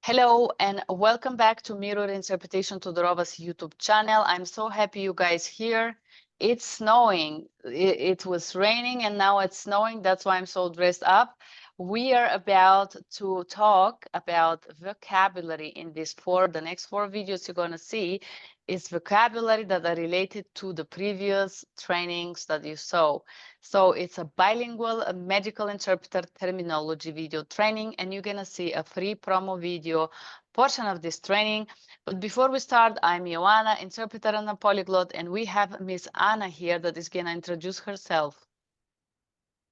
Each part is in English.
Hello and welcome back to Mirror Interpretation Todorovas YouTube channel. I'm so happy you guys here. It's snowing. It was raining and now it's snowing. That's why I'm so dressed up. We are about to talk about vocabulary in the next four videos you're going to see is vocabulary that are related to the previous trainings that you saw. So it's a bilingual medical interpreter terminology video training, and you're going to see a free promo video portion of this training. But before we start, I'm Ioana, interpreter and a polyglot, and we have Miss Anna here that is going to introduce herself.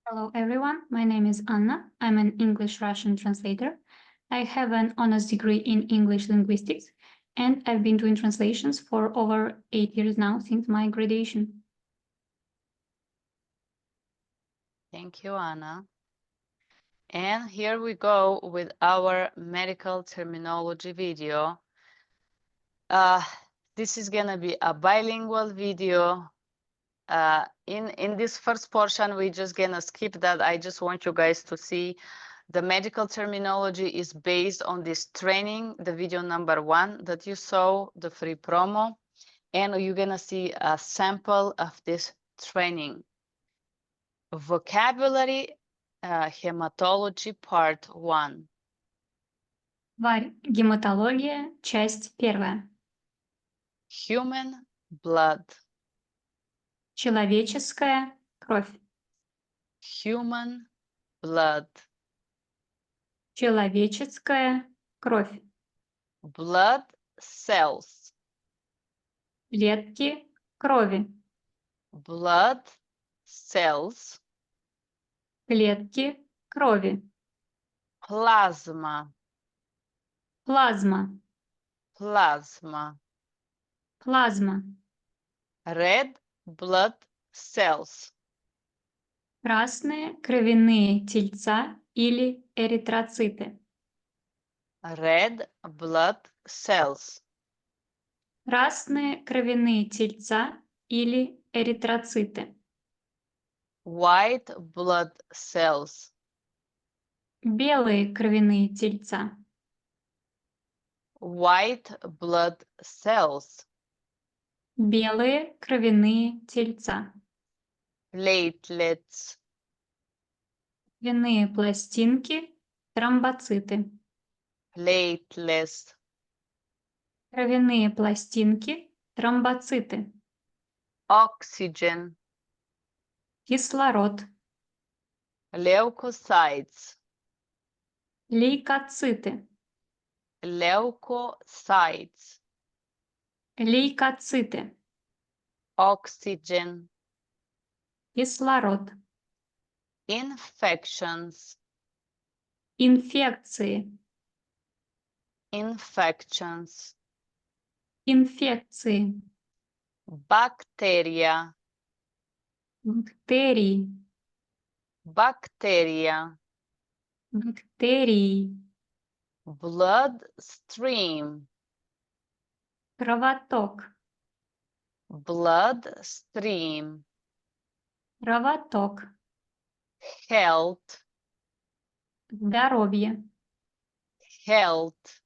Hello, everyone. My name is Anna. I'm an English-Russian translator. I have an honors degree in English linguistics, and I've been doing translations for over 8 years now since my graduation. Thank you, Anna. And here we go with our medical terminology video. This is going to be a bilingual video. In this first portion, we're just going to skip that. I just want you guys to see the medical terminology is based on this training, the video number 1 that you saw, the free promo. And you're going to see a sample of this training. Vocabulary, hematology part 1. Гематология, часть 1. Human blood. Человеческая кровь. Human blood. Человеческая кровь. Blood cells. Клетки крови. Blood cells. Клетки крови. Plasma. Плазма. Plasma. Плазма. Red blood cells. Красные кровяные тельца или эритроциты. Red blood cells. Красные кровяные тельца или эритроциты. White blood cells. Белые кровяные тельца. White blood cells. Белые кровяные тельца. Platelets. Кровяные пластинки, тромбоциты. Platelets. Кровяные пластинки, тромбоциты. Oxygen. Кислород. Leukocytes. Лейкоциты. Leukocytes. Лейкоциты. Oxygen. Кислород. Infections. Инфекции. Infections. Инфекции. Bacteria. Бактерии. Bacteria. Бактерии. Bloodstream. Кровоток. Bloodstream. Кровоток. Health. Здоровье. Health.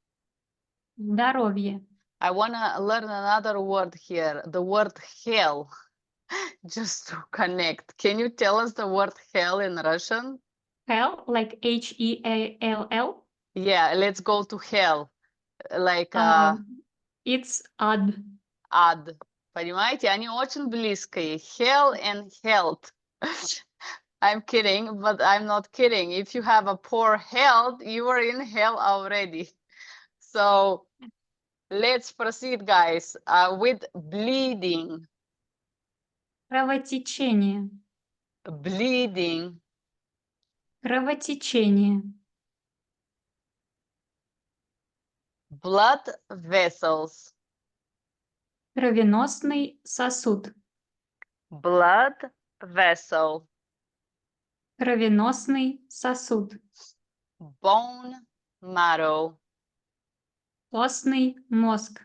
Здоровье. I want to learn another word here, the word hell, just to connect. Can you tell us the word hell in Russian? Hell, like H-E-A-L-L. Yeah, let's go to hell. Like It's ад. ад. Понимаете, они очень близкие. Hell and health. I'm kidding, but I'm not kidding. If you have a poor health, you are in hell already. So let's proceed, guys, with bleeding. Кровотечение. Bleeding. Кровотечение. Blood vessels. Кровеносный сосуд. Blood vessel. Кровеносный сосуд. Bone marrow. Костный мозг.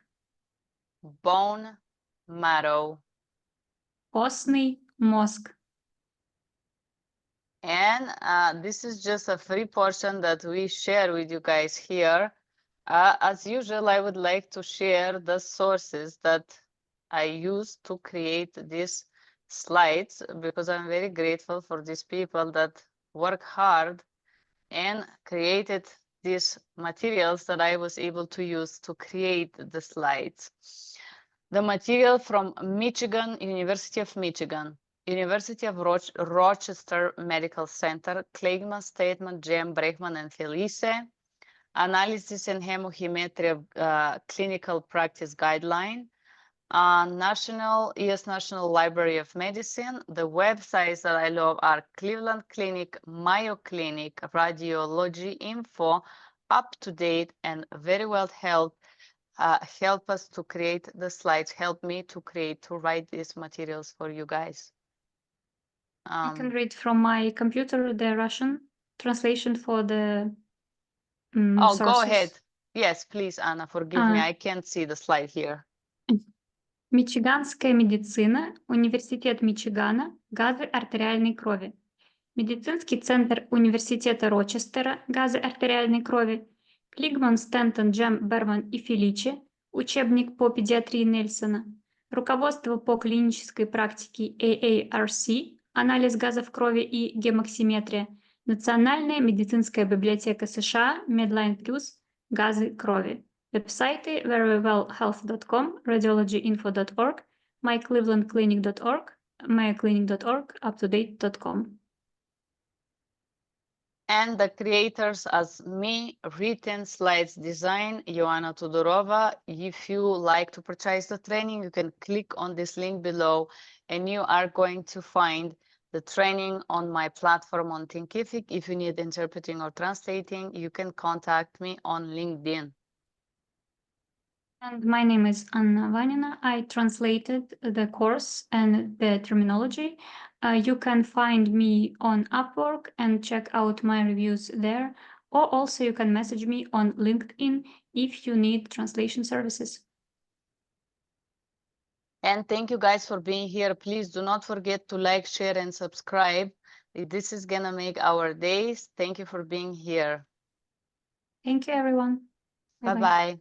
Bone marrow. Костный мозг. And this is just a free portion that we share with you guys here. As usual, I would like to share the sources that I use to create these slides, because I'm very grateful for these people that work hard and created these materials that I was able to use to create the slides. The material from Michigan, University of Michigan, University of Rochester Medical Center, Klegman, Statement, Jem, Brechman, and Felice, Analysis and Hemometry Clinical Practice Guideline, US National Library of Medicine. The websites that I love are Cleveland Clinic, Mayo Clinic, Radiology Info, up to date and very well help us to create the slides, help me to write these materials for you guys. I can read from my computer the Russian translation for the sources. Go ahead. Yes, please, Anna, forgive me. I can't see the slide here. Мичиганская медицина, Университет Мичигана, газы артериальной крови. Медицинский центр Университета Рочестера, газы артериальной крови. Клигман, Стентон, Джем, Берман и Феличи, учебник по педиатрии Нельсона. Руководство по клинической практике AARC, анализ газов крови и гемоксиметрия. Национальная медицинская библиотека США, Medline Plus, газы крови. Веб-сайты verywellhealth.com, radiologyinfo.org, myclevelandclinic.org, mayoclinic.org, uptodate.com. And the creators as me, written slides design, Ioana Tudorova. If you like to purchase the training, you can click on this link below and you are going to find the training on my platform on Thinkific. If you need interpreting or translating, you can contact me on LinkedIn. And my name is Anna Vanina. I translated the course and the terminology. You can find me on Upwork and check out my reviews there. Or also you can message me on LinkedIn if you need translation services. And thank you guys for being here. Please do not forget to like, share, and subscribe. This is gonna make our days. Thank you for being here. Thank you, everyone. Bye-bye.